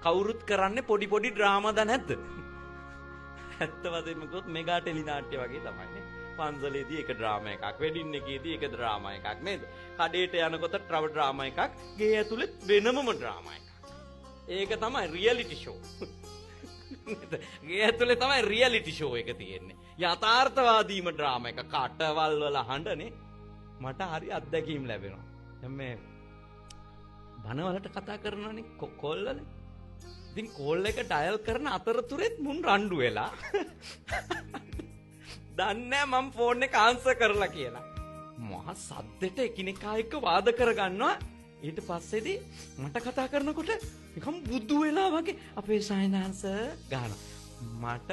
කවුරුත් කරන්නේ පොඩි පොඩි ඩ්‍රාමාද නැද්ද? ඇත්ත වශයෙන්ම කිව්වොත් මෙගා ටෙලි නාට්‍ය වගේ තමයිනේ. පන්සලේදී එක ඩ්‍රාමා එකක්, වෙඩින් එකේදී එක ඩ්‍රාමා එකක් නේද? කඩේට යනකොට ට්‍රව ඩ්‍රාමා එකක්, ගේ ඇතුලේ වෙනමම ඩ්‍රාමා එකක්. ඒක තමයි රියැලිටි ෂෝ. ගේ ඇතුලේ තමයි රියැලිටි ෂෝ එක තියෙන්නේ. යථාර්ථවාදීම ඩ්‍රාමා එක කටවල් වල හඬනේ. මට හරි අත්දැකීම් ලැබෙනවා. දැන් මේ බනවලට කතා කරනවනේ කෝල් වල. ඉතින් කෝල් එක ඩයල් කරන අතරතුරෙත් මුන් රණ්ඩු වෙලා. දන්නේ මම ෆෝන් එක ආන්සර් කරලා කියලා. මහා සද්දෙට එකිනෙකා එක්ක වාද කරගන්නවා. ඊට පස්සේදී මට කතා කරනකොට නිකම් බුදු වෙලා වගේ අපේ සයින්ස් ගහනවා. මට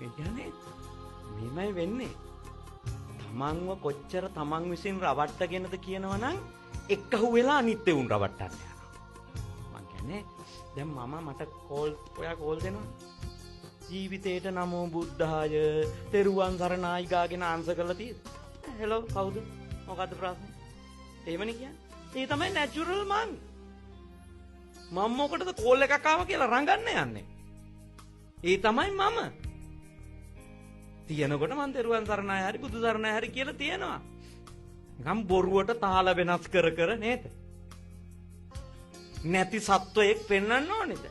ඒ කියන්නේ මෙමය වෙන්නේ. තමන්ව කොච්චර තමන් විසින් රවට්ටගෙනද කියනවනම් එක්කහුව වෙලා අනිත් උන් රවට්ටන්න යනවා. මං කියන්නේ දැන් මට ඔයා කෝල් දෙනවා. ජීවිතේට නමෝ බුද්ධාය තෙරුවන් සරණයි ගාගෙන ආන්සර් කරලා තියෙද? හෙලෝ කවුද? මොකද්ද ප්‍රශ්නේ? එහෙමනේ කියන්නේ. ඒ තමයි නැචරල් මං. මම මොකටද කෝල් එකක් ආවා කියලා රඟන්න යන්නේ. ඒ තමයි මම. තියනකොට මං තෙරුවන් සරණයි හරි බුදු සරණයි හරි කියලා තියනවා. නිකම් බොරුවට තාල වෙනස් කර නේද? නැති සත්වයක් පෙන්වන්න ඕනේද?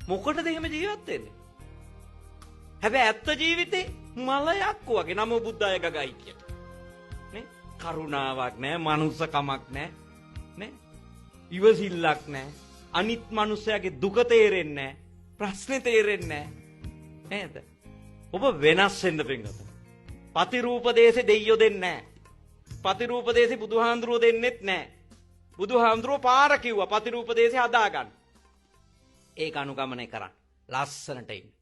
මොකටද එහෙම ජීවත් වෙන්නේ? හැබැයි ඇත්ත ජීවිතේ මලයක් වගේ නමෝ බුද්ධාය ගගයි කියන. නේ? කරුණාවක් නැහැ, මනුස්සකමක් නැහැ. නේ? ඉවසිල්ලක් නැහැ. අනිත් මනුස්සයාගේ දුක තේරෙන්නේ නැහැ. ප්‍රශ්නේ තේරෙන්නේ නැහැ. නේද? ඔබ වෙනස් වෙන්න පිංගත. පතිරූප දේශේ දෙයියෝ දෙන්නේ නැහැ. පතිරූප දේශේ බුදුහාඳුරෝ දෙන්නෙත් නැහැ. බුදුහාඳුරෝ පාර කිව්වා පතිරූප දේශේ හදාගන්න. ඒක අනුගමනය කරන්න. ලස්සනට ඉන්න.